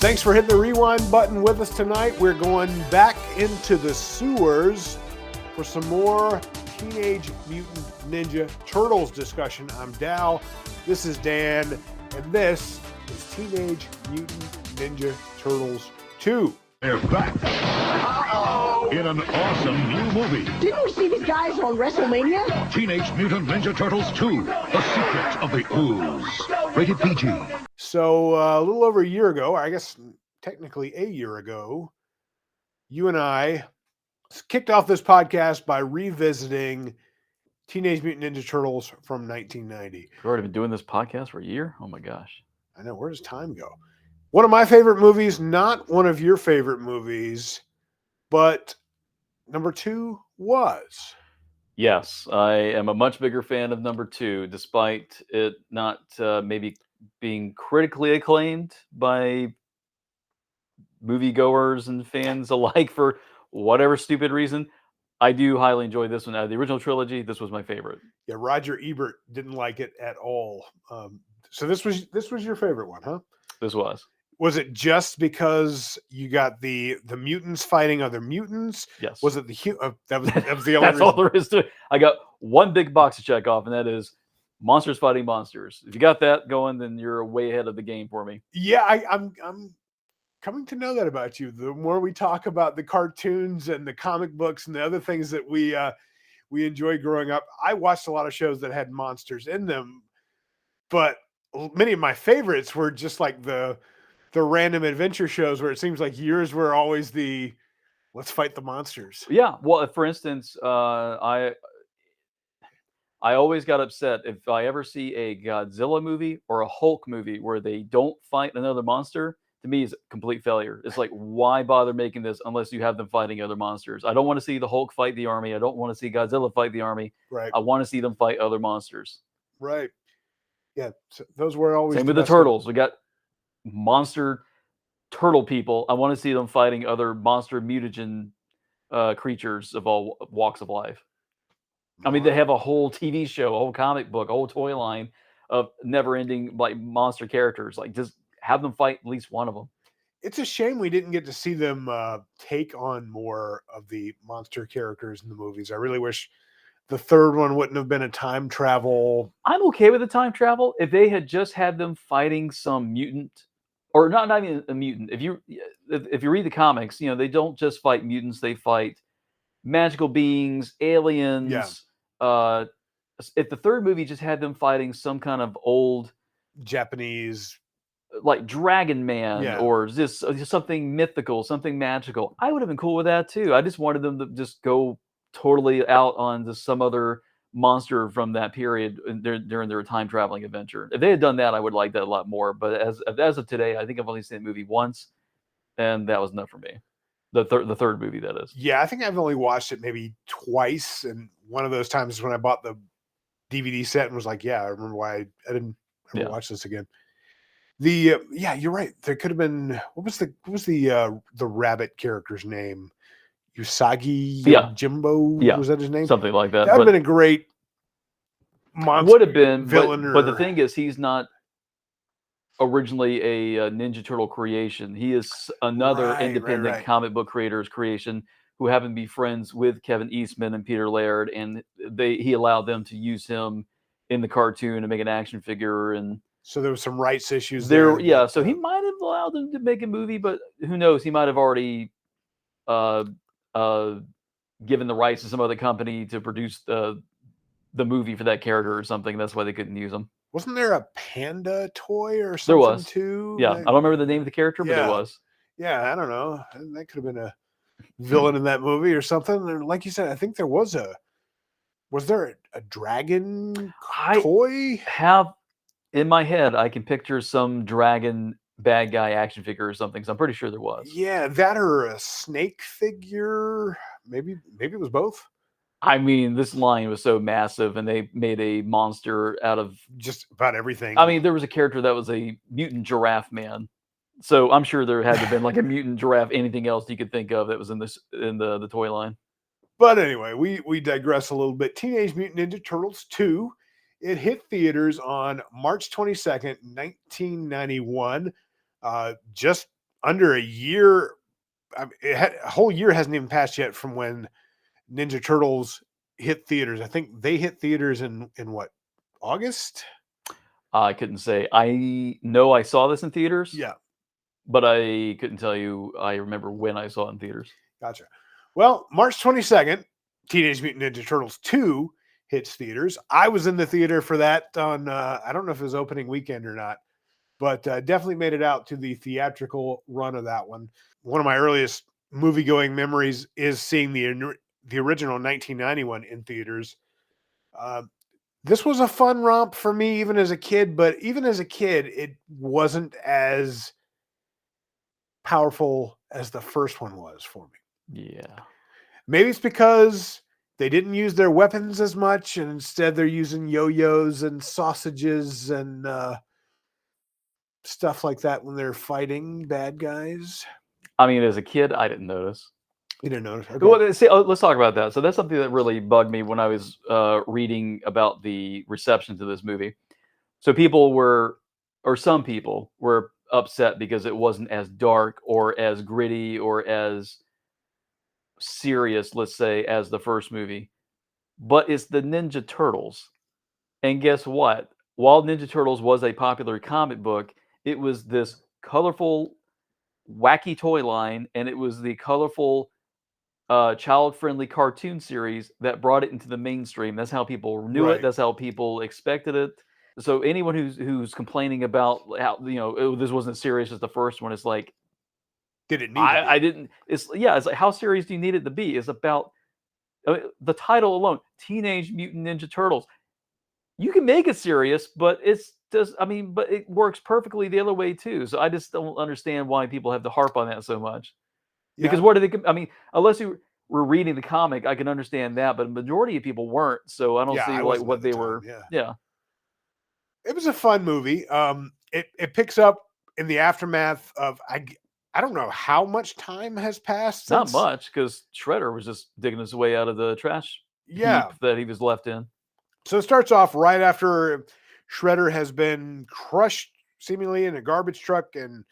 Thanks for hitting the rewind button with us tonight. We're going back into the sewers for some more Teenage Mutant Ninja Turtles discussion. I'm Dal, this is Dan, and this is Teenage Mutant Ninja Turtles II. They're back in an awesome new movie. Didn't we see these guys on WrestleMania? Teenage Mutant Ninja Turtles II, The Secret of the Ooze. Rated PG. So a little over a year ago, or I guess technically a year ago, you and I kicked off this podcast by revisiting Teenage Mutant Ninja Turtles from 1990. We've already been doing this podcast for a year? Oh my gosh. I know, where does time go? One of my favorite movies, not one of your favorite movies, but number 2 was. Yes, I am a much bigger fan of number 2, despite it not maybe being critically acclaimed by moviegoers and fans alike for whatever stupid reason. I do highly enjoy this one. Out of the original trilogy, this was my favorite. Yeah, Roger Ebert didn't like it at all. So this was your favorite one, huh? This was. Was it just because you got the mutants fighting other mutants? Yes. Was it that was the only That's all there is to it. I got one big box to check off, and that is monsters fighting monsters. If you got that going, then you're way ahead of the game for me. Yeah, I'm coming to know that about you. The more we talk about the cartoons and the comic books and the other things that we enjoyed growing up, I watched a lot of shows that had monsters in them, but many of my favorites were just like the random adventure shows where it seems like yours were always the let's fight the monsters. Yeah. Well, for instance, I always got upset if I ever see a Godzilla movie or a Hulk movie where they don't fight another monster. To me, is a complete failure. It's like, why bother making this unless you have them fighting other monsters? I don't want to see the Hulk fight the army. I don't want to see Godzilla fight the army. Right. I want to see them fight other monsters. Right. Yeah. So those were always same with the turtles. We got monster turtle people. I want to see them fighting other monster mutagen creatures of all walks of life. I mean, they have a whole TV show, a whole comic book, a whole toy line of never-ending like monster characters. Like, just have them fight at least one of them. It's a shame we didn't get to see them take on more of the monster characters in the movies. I really wish the third one wouldn't have been a time travel. I'm okay with the time travel if they had just had them fighting some mutant, or not even a mutant. If you read the comics, you know, they don't just fight mutants; they fight magical beings, aliens. Yeah. If the third movie just had them fighting some kind of old Japanese, like Dragon Man, or just something mythical, something magical, I would have been cool with that too. I just wanted them to just go totally out onto some other monster from that period during their time traveling adventure. If they had done that, I would like that a lot more. But as of today, I think I've only seen the movie once, and that was enough for me. The third movie, that is. Yeah, I think I've only watched it maybe twice, and one of those times is when I bought the DVD set and was like, yeah, I remember why I didn't ever watch this again. The yeah, you're right. There could have been what was the rabbit character's name? Usagi Jimbo? Was that his name? Something like that. That would have been a great monster. Would have been villain. But the thing is, he's not originally a Ninja Turtle creation. He is another independent comic book creator's creation who happened to be friends with Kevin Eastman and Peter Laird, and he allowed them to use him in the cartoon and make an action figure. And so there was some rights issues there. Yeah, so he might have allowed them to make a movie, but who knows? He might have already given the rights to some other company to produce the movie for that character or something. That's why they couldn't use him. Wasn't there a panda toy or something? There was too? Yeah, I don't remember the name of the character, but there was. Yeah, I don't know. That could have been a villain in that movie or something. And like you said, I think there was there a dragon toy? Have in my head, I can picture some dragon bad guy action figure or something. So I'm pretty sure there was. Yeah, that or a snake figure. Maybe it was both. I mean, this line was so massive, and they made a monster out of just about everything. I mean, there was a character that was a mutant giraffe man. So I'm sure there had to have been like a mutant giraffe, anything else you could think of that was in the toy line. But anyway, we digress a little bit. Teenage Mutant Ninja Turtles 2. It hit theaters on March 22nd, 1991. Just under a year. A whole year hasn't even passed yet from when Ninja Turtles hit theaters. I think they hit theaters in what, August? I couldn't say. I know I saw this in theaters. Yeah. But I couldn't tell you. I remember when I saw it in theaters. Gotcha. Well, March 22nd, Teenage Mutant Ninja Turtles 2 hits theaters. I was in the theater for that on, I don't know if it was opening weekend or not, but definitely made it out to the theatrical run of that one. One of my earliest movie-going memories is seeing the original 1991 in theaters. This was a fun romp for me even as a kid, but even as a kid, it wasn't as powerful as the first one was for me. Yeah. Maybe it's because they didn't use their weapons as much, and instead they're using yo-yos and sausages and stuff like that when they're fighting bad guys. I mean, as a kid, I didn't notice. You didn't notice? Okay. Well, see, let's talk about that. So that's something that really bugged me when I was reading about the reception to this movie. So some people were upset because it wasn't as dark or as gritty or as serious, let's say, as the first movie. But it's the Ninja Turtles. And guess what? While Ninja Turtles was a popular comic book, it was this colorful, wacky toy line, and it was the colorful, child-friendly cartoon series that brought it into the mainstream. That's how people knew Right. it. That's how people expected it. So anyone who's complaining about how this wasn't serious as the first one, it's like, did it need to be? I didn't. It's like, how serious do you need it to be? It's about the title alone, Teenage Mutant Ninja Turtles. You can make it serious, but but it works perfectly the other way too. So I just don't understand why people have to harp on that so much. Because what do they? I mean, unless you were reading the comic, I can understand that, but the majority of people weren't. So I don't see like what they were. Yeah. It was a fun movie. It picks up in the aftermath of I don't know how much time has passed. Not much, because Shredder was just digging his way out of the trash heap that he was left in. So it starts off right after Shredder has been crushed seemingly in a garbage truck and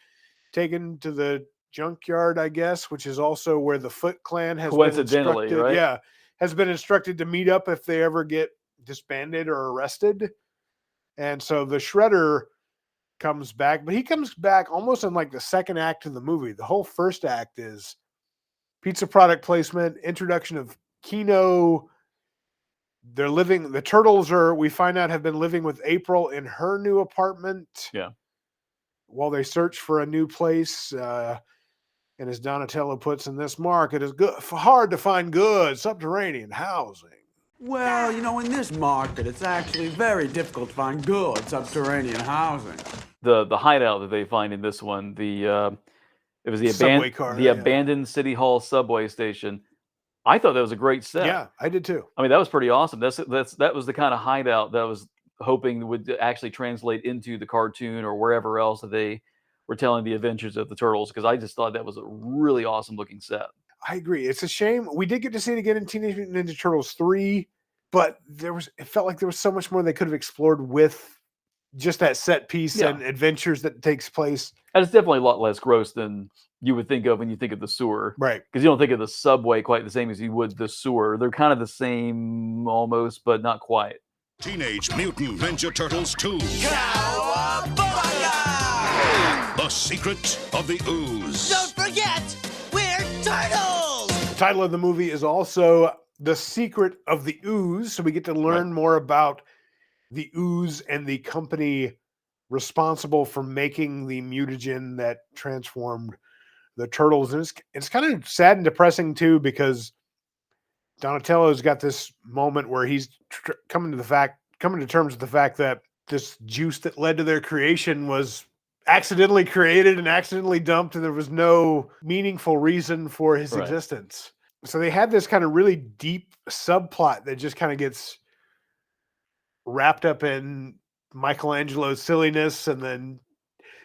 taken to the junkyard, I guess, which is also where the Foot Clan has been instructed. Right? Yeah, has been instructed to meet up if they ever get disbanded or arrested. And so the Shredder comes back, but he comes back almost in like the second act of the movie. The whole first act is pizza product placement, introduction of Kino. The Turtles we find out, have been living with April in her new apartment. Yeah. While they search for a new place. And as Donatello puts in this market, it's hard to find good subterranean housing. Well, in this market, it's actually very difficult to find good subterranean housing. The hideout that they find in this one, it was the abandoned City Hall subway station. I thought that was a great set. Yeah, I did too. I mean, that was pretty awesome. That was the kind of hideout that was hoping would actually translate into the cartoon or wherever else that they were telling the adventures of the Turtles, because I just thought that was a really awesome looking set. I agree. It's a shame. We did get to see it again in Teenage Mutant Ninja Turtles 3, but it felt like there was so much more they could have explored with just that set piece and adventures that takes place. And it's definitely a lot less gross than you would think of when you think of the sewer. Right. Because you don't think of the subway quite the same as you would the sewer. They're kind of the same almost, but not quite. Teenage Mutant Ninja Turtles II. The Secret of the Ooze. Don't forget, we're turtles! The title of the movie is also The Secret of the Ooze, so we get to learn more about the Ooze and the company responsible for making the mutagen that transformed the Turtles. And it's kind of sad and depressing too, because Donatello's got this moment where he's coming to terms with the fact that this juice that led to their creation was accidentally created and accidentally dumped, and there was no meaningful reason for his existence. So they had this kind of really deep subplot that just kind of gets wrapped up in Michelangelo's silliness, and then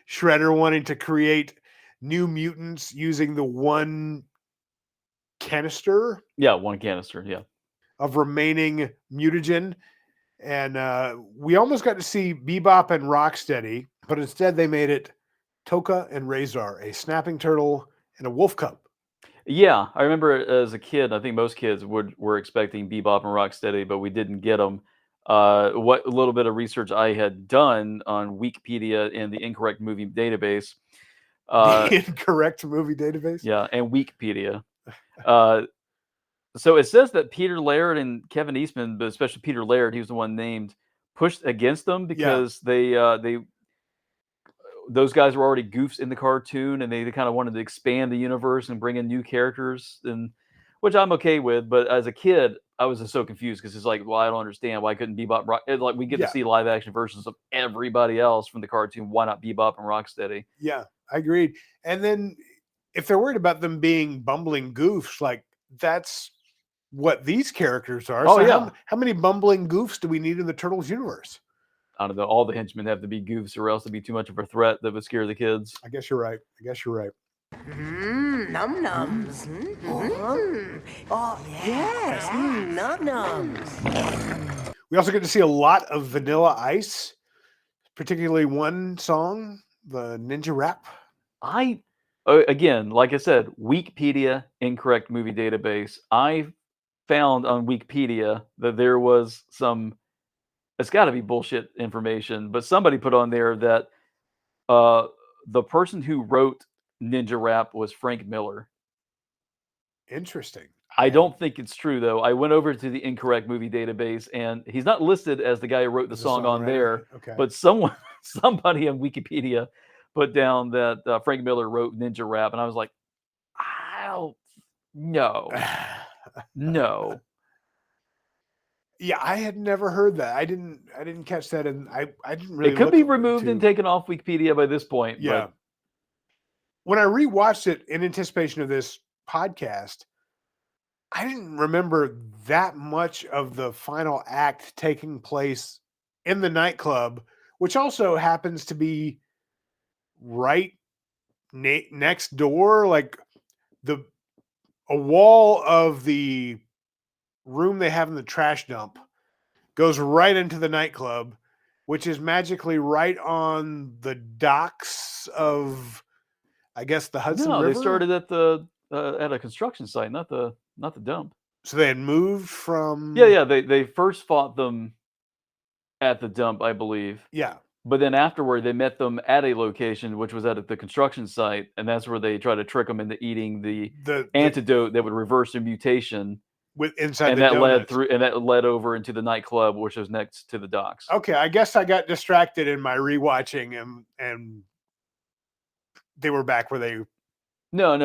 Shredder wanting to create new mutants using the one canister. Yeah, one canister, of remaining mutagen. And we almost got to see Bebop and Rocksteady, but instead they made it Toka and Razor, a snapping turtle and a wolf cub. Yeah, I remember as a kid, I think most kids were expecting Bebop and Rocksteady, but we didn't get them. What little bit of research I had done on Wikipedia and the Incorrect Movie Database, The Incorrect Movie Database? yeah, and Wikipedia. So it says that Peter Laird and Kevin Eastman, but especially Peter Laird, he was the one named, pushed against them because those guys were already goofs in the cartoon, and they kind of wanted to expand the universe and bring in new characters, and which I'm okay with. But as a kid, I was just so confused because it's like, well, I don't understand why couldn't Bebop Rock like we get to see live action versions of everybody else from the cartoon. Why not Bebop and Rocksteady? Yeah, I agreed. And then if they're worried about them being bumbling goofs, like that's what these characters are. Oh, So yeah. how many bumbling goofs do we need in the Turtles universe? I don't know. All the henchmen have to be goofs, or else it'd be too much of a threat that would scare the kids. I guess you're right. Num nums. Oh, yes. Num nums. We also get to see a lot of Vanilla Ice, particularly one song, the Ninja Rap. Again, like I said, Wikipedia, Incorrect Movie Database. I found on Wikipedia that there was some, it's got to be bullshit information, but somebody put on there that the person who wrote Ninja Rap was Frank Miller. Interesting. I don't think it's true, though. I went over to the Incorrect Movie Database, and he's not listed as the guy who wrote the song on there. Okay. But somebody on Wikipedia put down that Frank Miller wrote Ninja Rap, and I was like, no. Yeah, I had never heard that. I didn't catch that, and I didn't really. It could be removed and taken off Wikipedia by this point. Yeah. But when I rewatched it in anticipation of this podcast, I didn't remember that much of the final act taking place in the nightclub, which also happens to be right next door, like a wall of the room they have in the trash dump goes right into the nightclub, which is magically right on the docks of, I guess, the Hudson River. No, they started at a construction site, not the dump. So they had moved from. Yeah. They first fought them at the dump, I believe. Yeah. But then afterward, they met them at a location, which was at the construction site, and that's where they tried to trick them into eating the antidote that would reverse their mutation. Inside and the that donuts. that led over into the nightclub, which was next to the docks. Okay, I guess I got distracted in my rewatching, and they were back where they. No.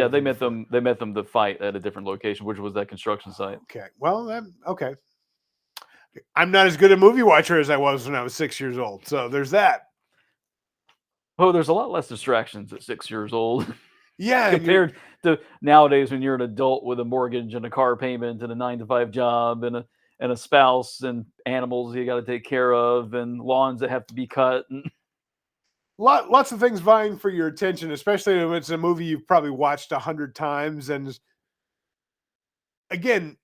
They met them. They met them to fight at a different location, which was that construction site. Okay, well, okay. I'm not as good a movie watcher as I was when I was 6 years old, so there's that. Oh, there's a lot less distractions at 6 years old. Yeah, compared to nowadays when you're an adult with a mortgage and a car payment and a 9-to-5 job and a spouse and animals you got to take care of and lawns that have to be cut. And lots of things vying for your attention, especially when it's a movie you've probably watched 100 times, and again,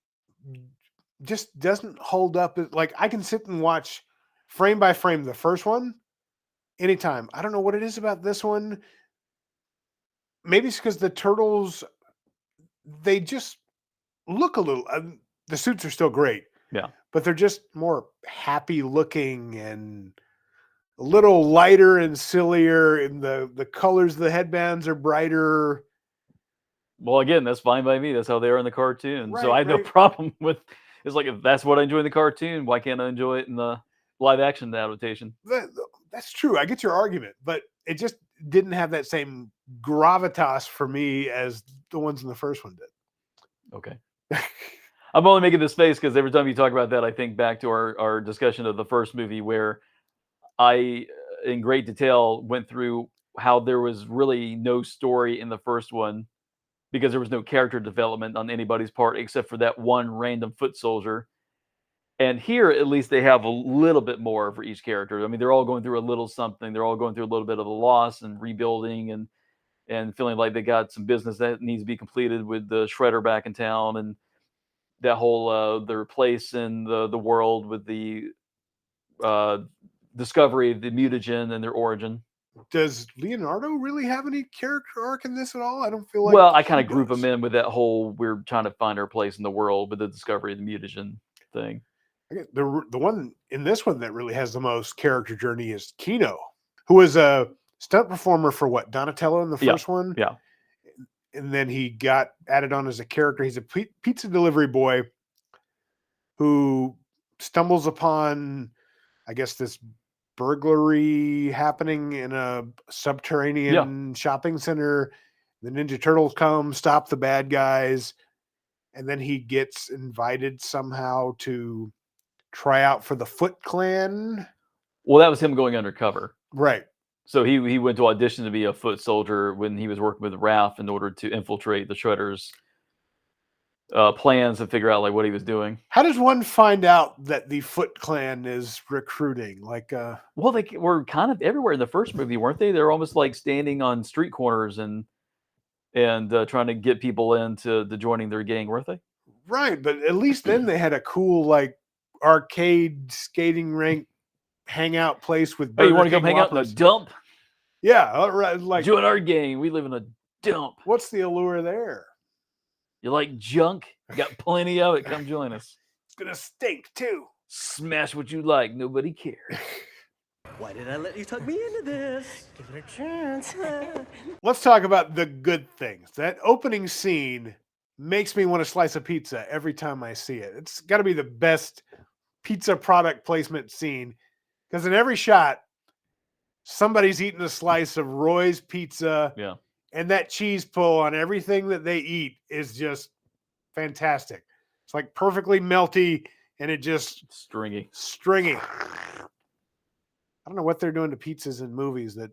just doesn't hold up. Like I can sit and watch frame by frame the first one anytime. I don't know what it is about this one. Maybe it's because the turtles, they just look a little. The suits are still great, yeah, but they're just more happy looking and a little lighter and sillier. And the colors of the headbands are brighter. Well, again, that's fine by me. That's how they are in the cartoon. Right, so I have no problem with. It's like if that's what I enjoy in the cartoon, why can't I enjoy it in the live action adaptation? That's true. I get your argument, but it just didn't have that same gravitas for me as the ones in the first one did. Okay. I'm only making this face because every time you talk about that, I think back to our discussion of the first movie where I, in great detail, went through how there was really no story in the first one because there was no character development on anybody's part except for that one random foot soldier. And here, at least, they have a little bit more for each character. I mean, they're all going through a little something. They're all going through a little bit of a loss and rebuilding and feeling like they got some business that needs to be completed with the Shredder back in town and that whole their place in the world with the discovery of the mutagen and their origin. Does Leonardo really have any character arc in this at all? I don't feel like. Well, I kind he of group does. him in with that whole we're trying to find our place in the world with the discovery of the mutagen thing. I get the one in this one that really has the most character journey is Kino, who was a stunt performer for what, Donatello in the Yeah, first one, yeah. and then he got added on as a character. He's a pizza delivery boy who stumbles upon, I guess, this burglary happening in a subterranean shopping center. The Ninja Turtles come, stop the bad guys, and then he gets invited somehow to try out for the Foot Clan. Well, that was him going undercover. Right. So he went to audition to be a foot soldier when he was working with Raph in order to infiltrate the Shredder's plans and figure out like what he was doing. How does one find out that the Foot Clan is recruiting? Like, well, they were kind of everywhere in the first movie, weren't they? They're almost like standing on street corners and trying to get people into joining their gang, weren't they? Right, but at least then they had a cool like arcade skating rink hangout place with. Oh, you want to King come hang out in a Whoppers. dump? Yeah, all right. Like, join our gang. We live in a dump. What's the allure there? You like junk? Got plenty of it. Come join us. It's gonna stink too. Smash what you like. Nobody cares. Why did I let you tuck me into this? Give it a chance. Let's talk about the good things. That opening scene makes me want to slice a pizza every time I see it. It's got to be the best pizza product placement scene because in every shot, somebody's eating a slice of Roy's pizza. Yeah. And that cheese pull on everything that they eat is just fantastic. It's like perfectly melty and it just stringy. I don't know what they're doing to pizzas in movies that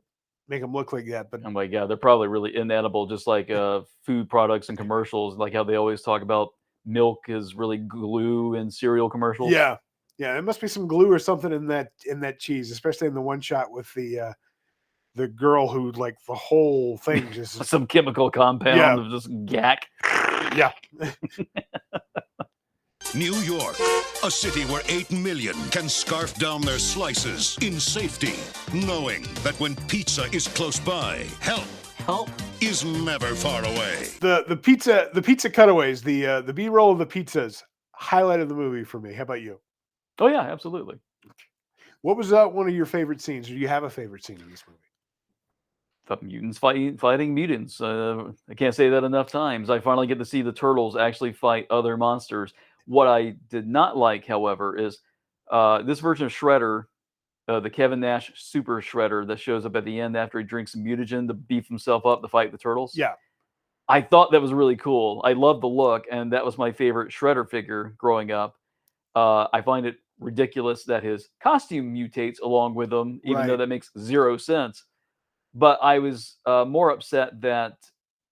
make them look like that, but oh my god, they're probably really inedible, just like food products and commercials, like how they always talk about milk is really glue in cereal commercials. Yeah, there must be some glue or something in that cheese, especially in the one shot with the girl who like the whole thing just some chemical compound of just gack. Yeah. New York, a city where 8 million can scarf down their slices in safety, knowing that when pizza is close by, help is never far away. The pizza cutaways, the B-roll of the pizzas, highlight of the movie for me. How about you? Oh yeah, absolutely. What was one of your favorite scenes? Or do you have a favorite scene in this movie? Mutants fighting mutants. I can't say that enough times. I finally get to see the Turtles actually fight other monsters. What I did not like, however, is this version of Shredder, the Kevin Nash Super Shredder that shows up at the end after he drinks some mutagen to beef himself up to fight the Turtles. Yeah. I thought that was really cool. I love the look, and that was my favorite Shredder figure growing up. I find it ridiculous that his costume mutates along with him, even though that makes zero sense. But I was more upset that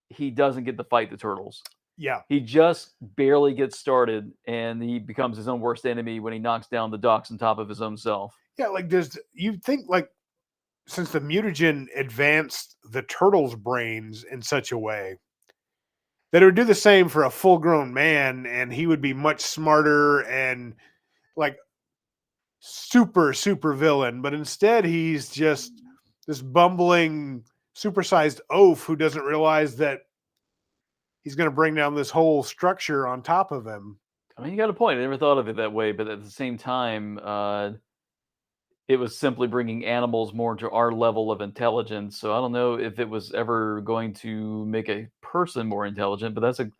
he doesn't get to fight the Turtles. Yeah. He just barely gets started, and he becomes his own worst enemy when he knocks down the Docs on top of his own self. Yeah, like you think like since the mutagen advanced the Turtles' brains in such a way that it would do the same for a full-grown man, and he would be much smarter and like super villain. But instead, he's just this bumbling, supersized oaf who doesn't realize that he's going to bring down this whole structure on top of him. I mean, you got a point. I never thought of it that way, but at the same time, it was simply bringing animals more to our level of intelligence. So I don't know if it was ever going to make a person more intelligent, but that's an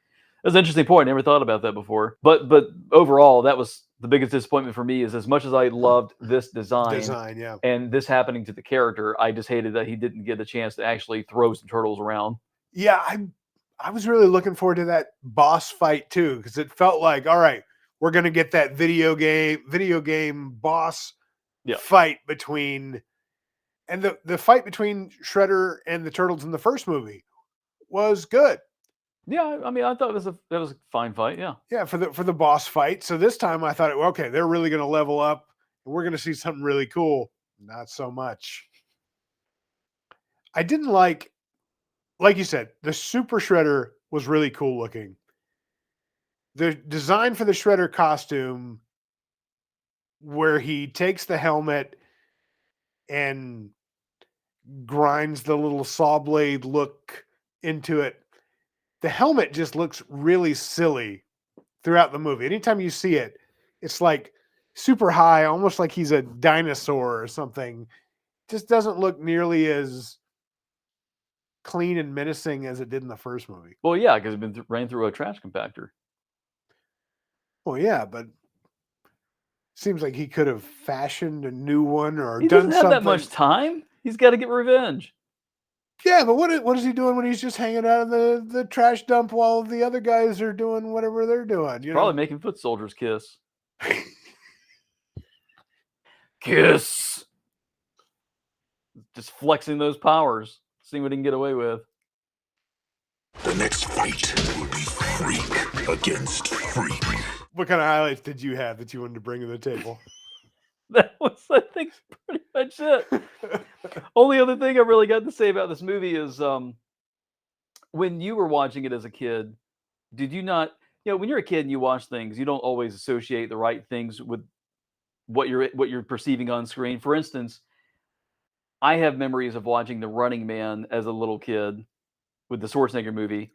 interesting point. I never thought about that before. But overall, that was the biggest disappointment for me. Is as much as I loved this design, yeah, and this happening to the character, I just hated that he didn't get a chance to actually throw some turtles around. Yeah, I was really looking forward to that boss fight too, because it felt like, all right, we're gonna get that video game boss fight between, and the fight between Shredder and the Turtles in the first movie was good. Yeah, I mean, I thought that was a fine fight. Yeah, for the boss fight. So this time I thought, okay, they're really gonna level up, and we're gonna see something really cool. Not so much. I didn't like you said, the Super Shredder was really cool looking. The design for the Shredder costume, where he takes the helmet and grinds the little saw blade look into it. The helmet just looks really silly throughout the movie. Anytime you see it, it's like super high, almost like he's a dinosaur or something. Just doesn't look nearly as clean and menacing as it did in the first movie. Well, yeah, because it's been ran through a trash compactor. Well, yeah, but seems like he could have fashioned a new one or He done doesn't have something. that much time. He's got to get revenge. Yeah, but what is he doing when he's just hanging out in the trash dump while the other guys are doing whatever they're doing? You Probably know? making foot soldiers kiss. Kiss. Just flexing those powers, seeing what he can get away with. The next fight will be freak against freak. What kind of highlights did you have that you wanted to bring to the table? That was, I think, pretty much it. Only other thing I really got to say about this movie is when you were watching it as a kid, did you not, when you're a kid and you watch things, you don't always associate the right things with what you're perceiving on screen. For instance, I have memories of watching The Running Man as a little kid with the Schwarzenegger movie.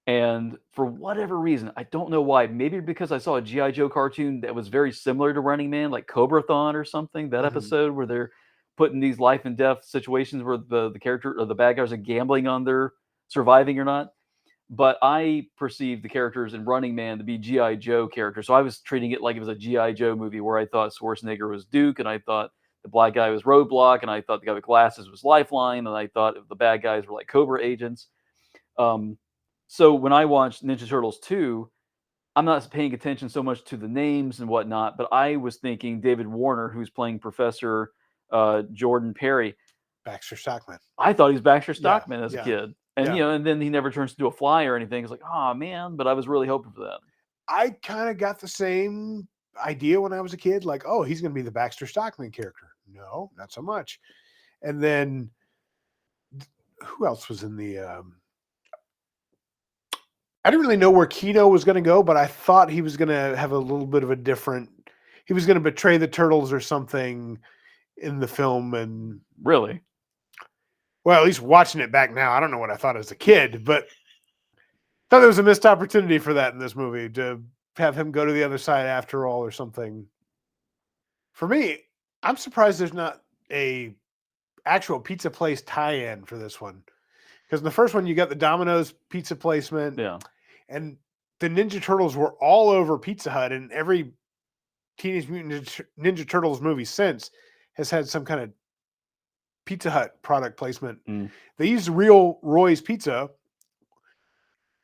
And for whatever reason, I don't know why, maybe because I saw a G.I. Joe cartoon that was very similar to Running Man, like Cobrathon or something, that episode where they're put in these life and death situations where the character or the bad guys are gambling on their surviving or not. But I perceived the characters in Running Man to be G.I. Joe characters. So I was treating it like it was a G.I. Joe movie where I thought Schwarzenegger was Duke and I thought the black guy was Roadblock and I thought the guy with glasses was Lifeline and I thought the bad guys were like Cobra agents. So when I watched Ninja Turtles 2, I'm not paying attention so much to the names and whatnot, but I was thinking David Warner, who's playing Professor Jordan Perry. Baxter Stockman. I thought he was Baxter Stockman as a kid. And, Yeah. and then he never turns into a fly or anything. It's like, oh, man, but I was really hoping for that. I kind of got the same idea when I was a kid, like, oh, he's going to be the Baxter Stockman character. No, not so much. And then who else was in the I didn't really know where Kino was going to go, but I thought he was going to have a little bit of a different, he was going to betray the turtles or something in the film. And Really? well, at least watching it back now, I don't know what I thought as a kid, but I thought there was a missed opportunity for that in this movie to have him go to the other side after all or something. For me, I'm surprised there's not a actual pizza place tie-in for this one. Because in the first one, you got the Domino's pizza placement. Yeah. And the Ninja Turtles were all over Pizza Hut, and every Teenage Mutant Ninja Turtles movie since has had some kind of Pizza Hut product placement. They used real Roy's Pizza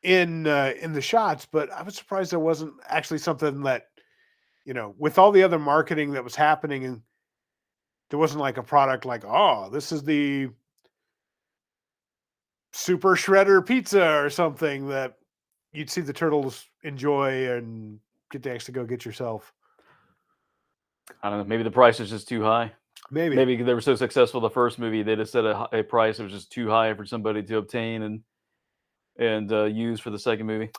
in the shots, but I was surprised there wasn't actually something that, with all the other marketing that was happening, and there wasn't like a product like, oh, this is the Super Shredder Pizza or something that you'd see the turtles enjoy and get to actually go get yourself. I don't know. Maybe the price is just too high. Maybe they were so successful the first movie, they just set a price that was just too high for somebody to obtain and use for the second movie.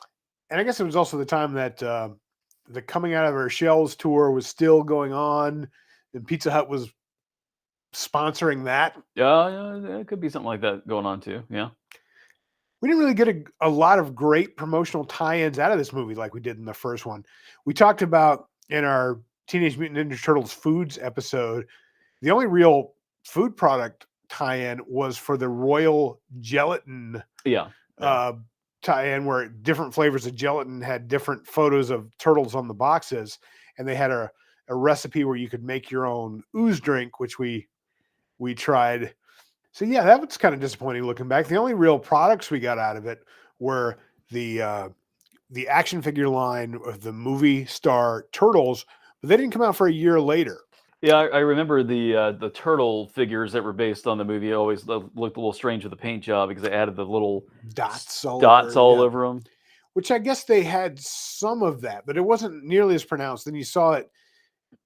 And I guess it was also the time that the Coming Out of Our Shells tour was still going on, and Pizza Hut was sponsoring that. Yeah, it could be something like that going on too. Yeah. We didn't really get a lot of great promotional tie-ins out of this movie like we did in the first one. We talked about in our Teenage Mutant Ninja Turtles foods episode, the only real food product tie-in was for the Royal Gelatin tie-in, where different flavors of gelatin had different photos of turtles on the boxes, and they had a recipe where you could make your own Ooze drink, which we tried. So yeah, that was kind of disappointing looking back. The only real products we got out of it were the action figure line of the movie star Turtles, but they didn't come out for a year later. Yeah, I remember the turtle figures that were based on the movie always looked a little strange with the paint job because they added the little dots all over them. Which I guess they had some of that, but it wasn't nearly as pronounced. Then you saw it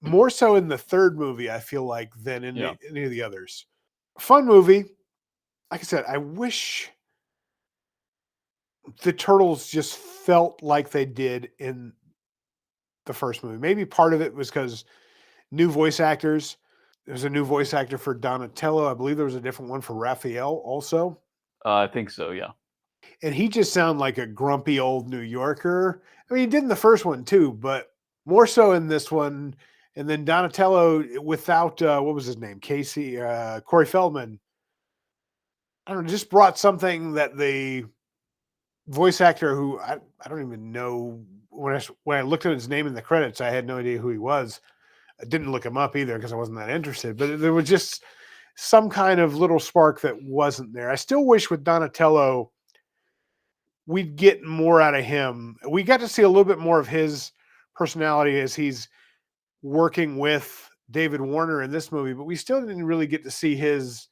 more so in the third movie, I feel like, than in any of the others. Fun movie. Like I said, I wish the Turtles just felt like they did in the first movie. Maybe part of it was because new voice actors. There's a new voice actor for Donatello. I believe there was a different one for Raphael also. I think so, yeah. And he just sounded like a grumpy old New Yorker. I mean, he did in the first one too, but more so in this one. And then Donatello without what was his name? Corey Feldman. I don't know, just brought something that the voice actor who I don't even know when I looked at his name in the credits, I had no idea who he was. I didn't look him up either because I wasn't that interested. But there was just some kind of little spark that wasn't there. I still wish with Donatello we'd get more out of him. We got to see a little bit more of his personality as he's working with David Warner in this movie, but we still didn't really get to see his.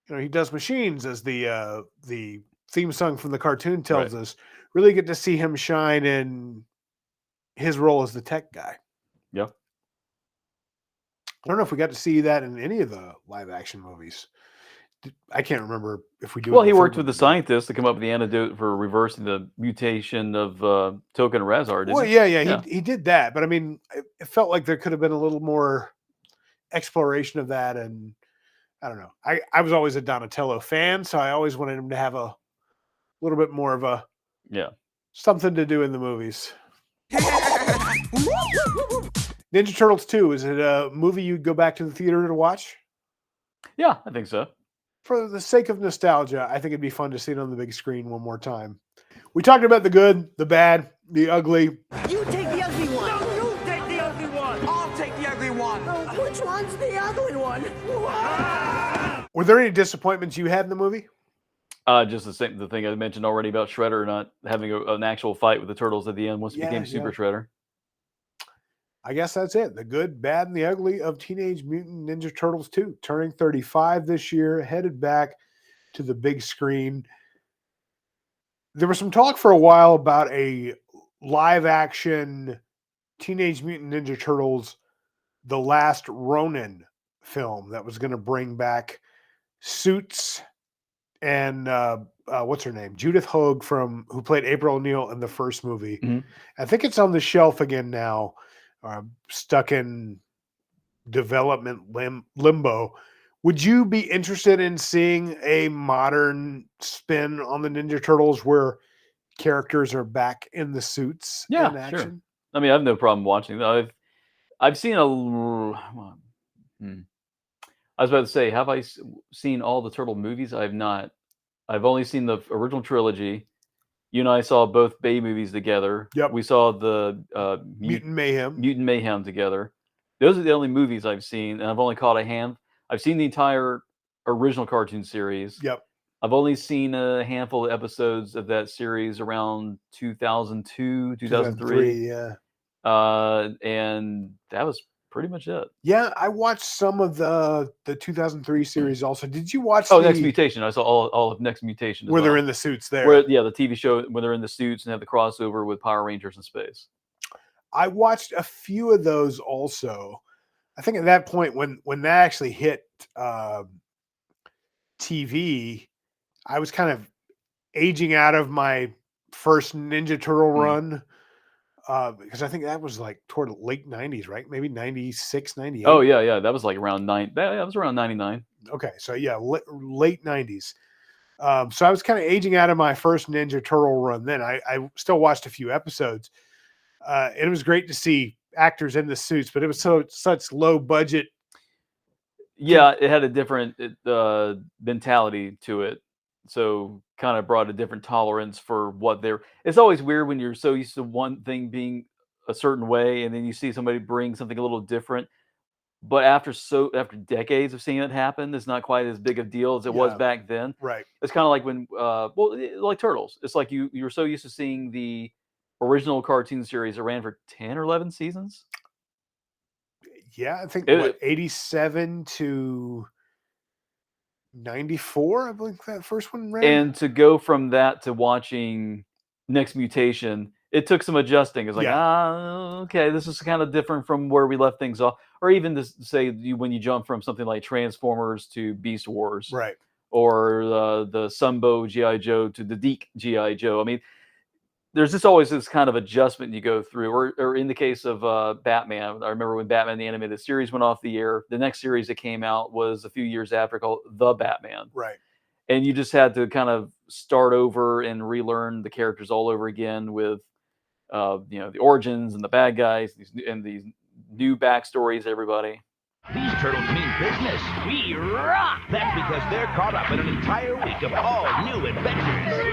He does machines as the theme song from the cartoon tells us. Really get to see him shine in his role as the tech guy. Yeah. I don't know if we got to see that in any of the live action movies. I can't remember if we do. Well, he worked with the scientists to come up with the antidote for reversing the mutation of Token Razar. Well, yeah. He did that, but I mean, it felt like there could have been a little more exploration of that, and I don't know. I was always a Donatello fan, so I always wanted him to have a little bit more of a something to do in the movies. Ninja Turtles 2, is it a movie you'd go back to the theater to watch? Yeah, I think so. For the sake of nostalgia, I think it'd be fun to see it on the big screen one more time. We talked about the good, the bad, the ugly. You take the ugly one. No, you take the ugly one. I'll take the ugly one. Oh, which one's the ugly one? Were there any disappointments you had in the movie? Just the thing I mentioned already about Shredder not having an actual fight with the Turtles at the end once he became Super Shredder. I guess that's it. The good, bad, and the ugly of Teenage Mutant Ninja Turtles 2. Turning 35 this year, headed back to the big screen. There was some talk for a while about a live-action Teenage Mutant Ninja Turtles, The Last Ronin film that was going to bring back Suits and what's her name? Judith Hoag who played April O'Neil in the first movie. Mm-hmm. I think it's on the shelf again now. Stuck in development limbo. Would you be interested in seeing a modern spin on the Ninja Turtles where characters are back in the suits in action? Sure. I mean, I have no problem watching that. I've seen I was about to say, have I seen all the Turtle movies? I've not. I've only seen the original trilogy. You and I saw both Bay movies together. Yep. We saw the Mutant Mayhem together. Those are the only movies I've seen, and I've only caught a hand. I've seen the entire original cartoon series. Yep. I've only seen a handful of episodes of that series around 2002, 2003. Yeah. And that was pretty much it. Yeah, I watched some of the 2003 series also. Did you watch Next Mutation? I saw all of Next Mutation. Where they're in the suits there. The TV show where they're in the suits and have the crossover with Power Rangers in space. I watched a few of those also. I think at that point when that actually hit TV, I was kind of aging out of my first Ninja Turtle run. Because I think that was like toward the late 90s, right? Maybe 96, 98. Oh, yeah. That was like around that was around 99. Okay, so yeah, late 90s. So I was kind of aging out of my first Ninja Turtle run then. I still watched a few episodes. It was great to see actors in the suits, but it was such low budget. Yeah, it had a different mentality to it. So kind of brought a different tolerance for what they're. It's always weird when you're so used to one thing being a certain way, and then you see somebody bring something a little different. But after decades of seeing it happen, it's not quite as big a deal as it was back then. Right. It's kind of like when, like Turtles. It's like you were so used to seeing the original cartoon series that ran for 10 or 11 seasons. Yeah, I think 87 to 94, I believe that first one ran. And to go from that to watching Next Mutation, it took some adjusting. It's like, okay, this is kind of different from where we left things off. Or even to say when you jump from something like Transformers to Beast Wars. Right. Or the Sunbow G.I. Joe to the Deke G.I. Joe. I mean, there's just always this kind of adjustment you go through, or in the case of Batman, I remember when Batman the Animated Series went off the air, the next series that came out was a few years after called The Batman. Right. And you just had to kind of start over and relearn the characters all over again with, the origins and the bad guys and these new backstories, everybody. These turtles mean business. We rock! That's because they're caught up in an entire week of all new adventures.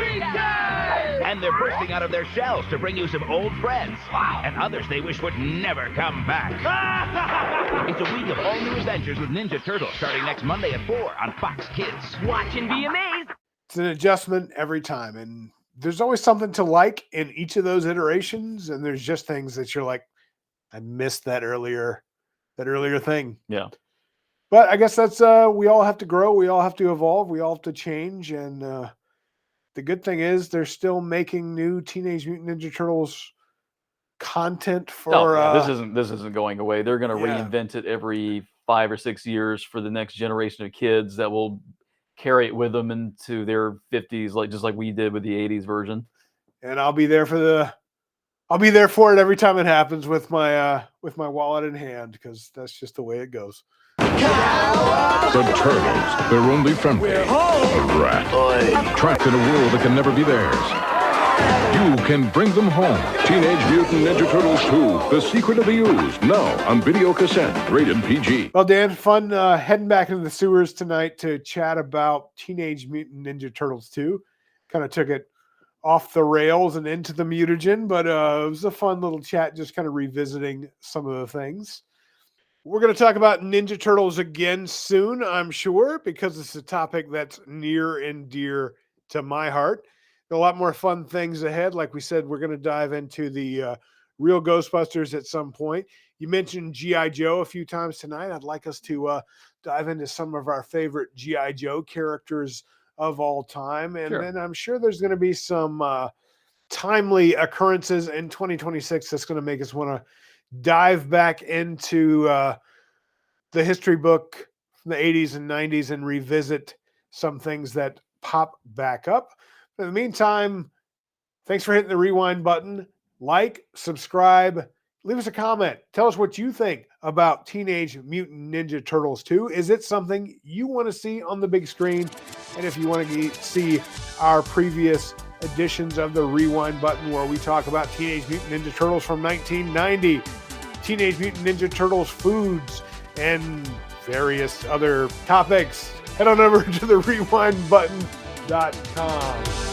And they're bursting out of their shells to bring you some old friends. Wow. And others they wish would never come back. It's a week of all new adventures with Ninja Turtles starting next Monday at 4 on Fox Kids. Watch and be amazed. It's an adjustment every time. And there's always something to like in each of those iterations. And there's just things that you're like, I missed that earlier thing. Yeah. But I guess that's we all have to grow, we all have to evolve, we all have to change, and the good thing is they're still making new Teenage Mutant Ninja Turtles content for this isn't going away. They're going to reinvent it every 5 or 6 years for the next generation of kids that will carry it with them into their 50s, just like we did with the 80s version. And I'll be there for it every time it happens with my wallet in hand, because that's just the way it goes. The Turtles, they're only friendly. A rat. Trapped in a world that can never be theirs. You can bring them home. Teenage Mutant Ninja Turtles 2, The Secret of the Ooze, now on video cassette, rated PG. Well, Dan, fun heading back into the sewers tonight to chat about Teenage Mutant Ninja Turtles 2. Kind of took it off the rails and into the mutagen, but it was a fun little chat, just kind of revisiting some of the things. We're going to talk about Ninja Turtles again soon, I'm sure, because it's a topic that's near and dear to my heart. A lot more fun things ahead. Like we said, we're going to dive into the real Ghostbusters at some point. You mentioned G.I. Joe a few times tonight. I'd like us to dive into some of our favorite G.I. Joe characters of all time. And then I'm sure there's going to be some timely occurrences in 2026 that's going to make us want to dive back into the history book from the 80s and 90s and revisit some things that pop back up. In the meantime, thanks for hitting the rewind button. Like, subscribe, leave us a comment. Tell us what you think about Teenage Mutant Ninja Turtles 2. Is it something you want to see on the big screen? And if you want to see our previous editions of the rewind button where we talk about Teenage Mutant Ninja Turtles from 1990, Teenage Mutant Ninja Turtles foods, and various other topics, head on over to the rewindbutton.com.